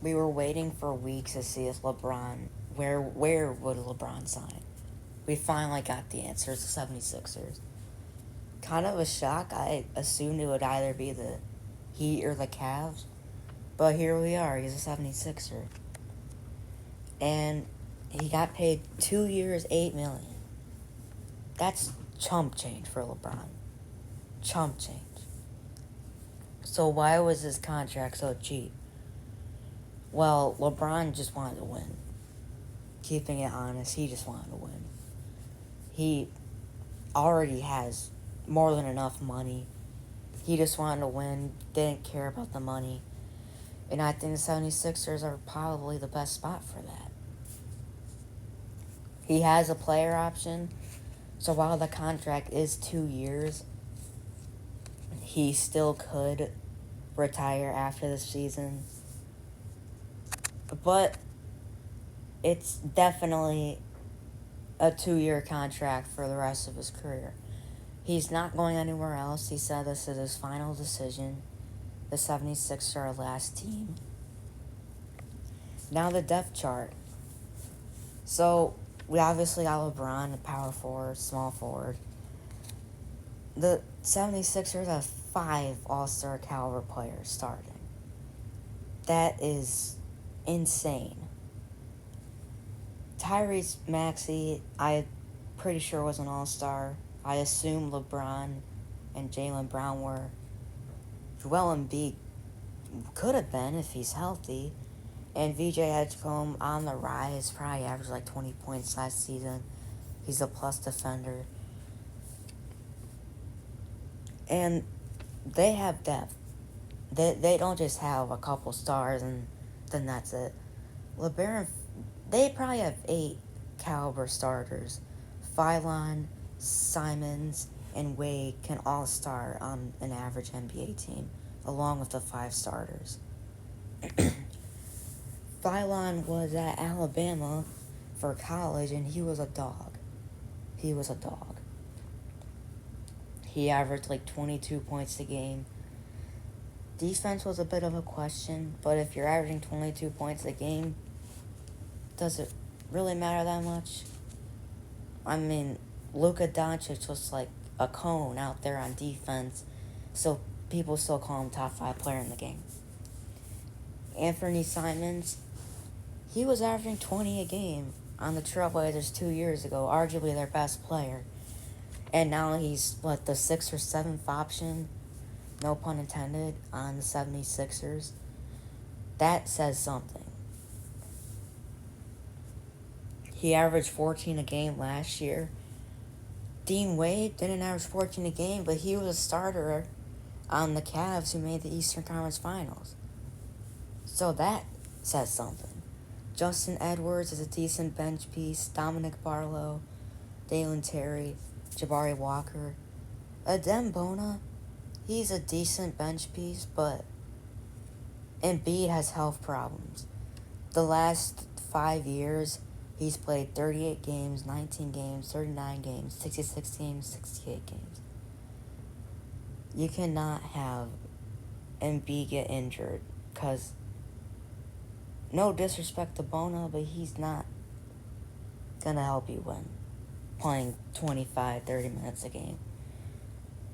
We were waiting for weeks to see if where would LeBron sign. We finally got the answer. It's the 76ers. Kind of a shock. I assumed it would either be the Heat or the Cavs. But here we are. He's a 76er. And he got paid 2 years, $8 million. That's chump change for LeBron. Chump change. So why was his contract so cheap? Well, LeBron just wanted to win. Keeping it honest, he just wanted to win. He already has more than enough money. He just wanted to win, didn't care about the money. And I think the 76ers are probably the best spot for that. He has a player option, so while the contract is 2 years, he still could retire after the season. But it's definitely a 2-year contract for the rest of his career. He's not going anywhere else. He said this is his final decision. The 76ers are our last team. Now the depth chart. So we obviously got LeBron, a power forward, small forward. The 76ers have 5 all-star caliber players starting. That is insane. Tyrese Maxey, I'm pretty sure was an all-star. I assume LeBron and Jaylen Brown were. Joel Embiid could have been if he's healthy. And VJ Edgecombe on the rise, probably averaged like 20 points last season. He's a plus defender. And they have depth. They don't just have a couple stars and then that's it. LeBaron, they probably have 8 caliber starters. Phylon, Simons, and Wade can all start on an average NBA team, along with the 5 starters. Phylon was at Alabama for college, and he was a dog. He was a dog. He averaged like 22 points a game. Defense was a bit of a question, but if you're averaging 22 points a game, does it really matter that much? I mean, Luka Doncic was like a cone out there on defense, so people still call him top 5 player in the game. Anthony Simons, he was averaging 20 a game on the Trailblazers 2 years ago, arguably their best player. And now he's, the 6th or 7th option, no pun intended, on the 76ers. That says something. He averaged 14 a game last year. Dean Wade didn't average 14 a game, but he was a starter on the Cavs who made the Eastern Conference Finals. So that says something. Justin Edwards is a decent bench piece. Dominic Barlow, Dalen Terry, Jabari Walker. Adem Bona, he's a decent bench piece, but Embiid has health problems. The last 5 years, he's played 38 games, 19 games, 39 games, 66 games, 68 games. You cannot have Embiid get injured, because no disrespect to Bona, but he's not going to help you win playing 25, 30 minutes a game.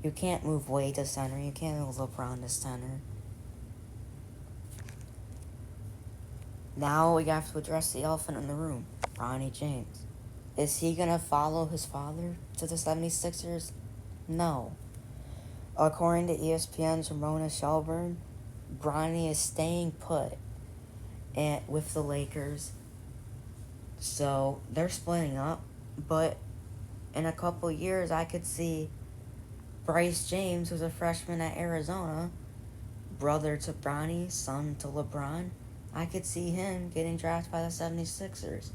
You can't move Wade to center. You can't move LeBron to center. Now we have to address the elephant in the room, Bronny James. Is he going to follow his father to the 76ers? No. According to ESPN's Ramona Shelburne, Bronny is staying put with the Lakers. So they're splitting up, but in a couple years I could see Bryce James, who's a freshman at Arizona, brother to Bronny, son to LeBron, I could see him getting drafted by the 76ers.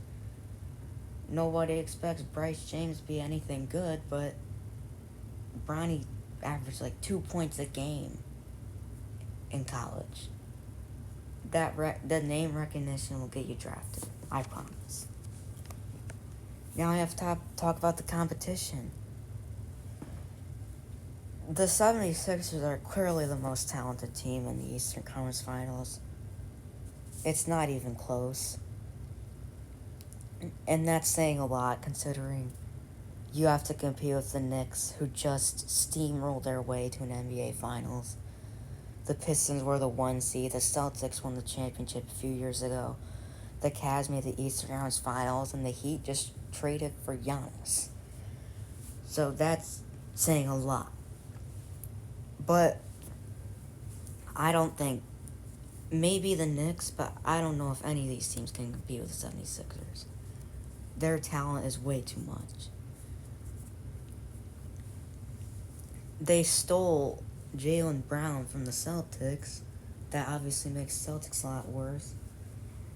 Nobody expects Bryce James to be anything good, but Bronny averaged like 2 points a game in college. The name recognition will get you drafted. I promise. Now I have to talk about the competition. The 76ers are clearly the most talented team in the Eastern Conference Finals. It's not even close. And that's saying a lot considering you have to compete with the Knicks, who just steamrolled their way to an NBA Finals. The Pistons were the 1 seed. The Celtics won the championship a few years ago. The Cavs made the Eastern Conference Finals, and the Heat just traded for Giannis. So that's saying a lot. But I don't think, maybe the Knicks, but I don't know if any of these teams can compete with the 76ers. Their talent is way too much. They stole Jaylen Brown from the Celtics. That obviously makes Celtics a lot worse.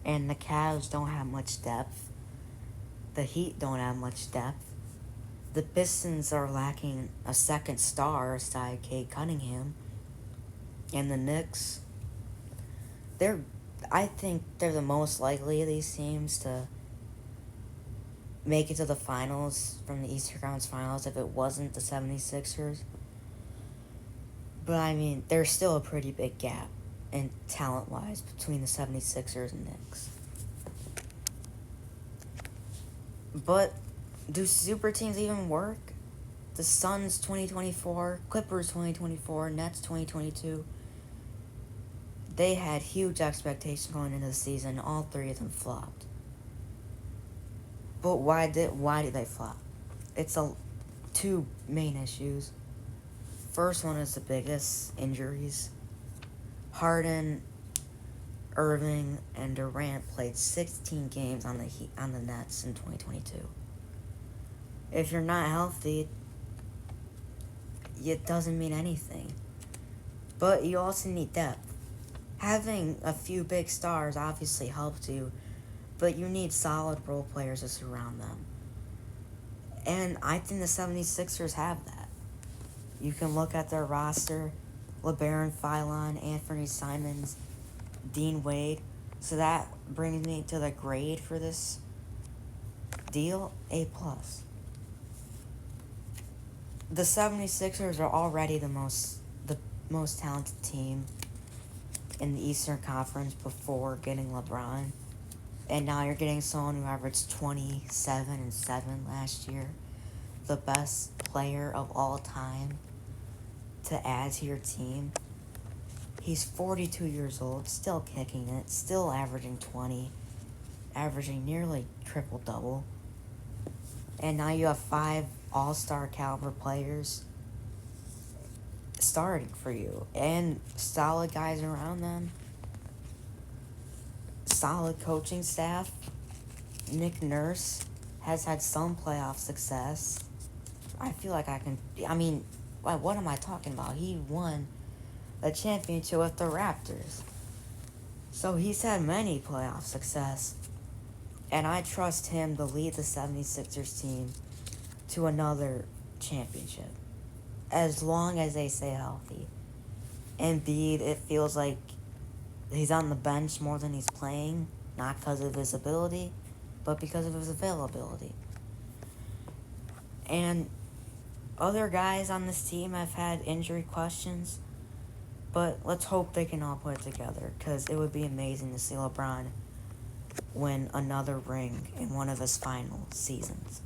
And the Cavs don't have much depth. The Heat don't have much depth. The Pistons are lacking a second star aside Cade Cunningham. And the Knicks, I think they're the most likely of these teams to make it to the finals from the Eastern Conference Finals if it wasn't the 76ers. But I mean, there's still a pretty big gap in talent-wise between the 76ers and Knicks. But do super teams even work? The Suns 2024, Clippers 2024, Nets 2022. They had huge expectations going into the season. All three of them flopped. But why did they flop? It's two main issues. First one is the biggest, injuries. Harden, Irving, and Durant played 16 games on the Nets in 2022. If you're not healthy, it doesn't mean anything. But you also need depth. Having a few big stars obviously helps you, but you need solid role players to surround them. And I think the 76ers have that. You can look at their roster: LeBron, Phylon, Anthony Simons, Dean Wade. So that brings me to the grade for this deal, A+. The 76ers are already the most talented team in the Eastern Conference before getting LeBron. And now you're getting someone who averaged 27 and 7 last year. The best player of all time to add to your team. He's 42 years old, still kicking it, still averaging 20, averaging nearly triple-double. And now you have 5 all-star caliber players starting for you. And solid guys around them. Solid coaching staff. Nick Nurse has had some playoff success. I feel like what am I talking about? He won a championship with the Raptors. So he's had many playoff success. And I trust him to lead the 76ers team to another championship. As long as they stay healthy. Embiid, it feels like he's on the bench more than he's playing. Not because of his ability, but because of his availability. And other guys on this team have had injury questions. But let's hope they can all put it together, because it would be amazing to see LeBron win another ring in one of his final seasons.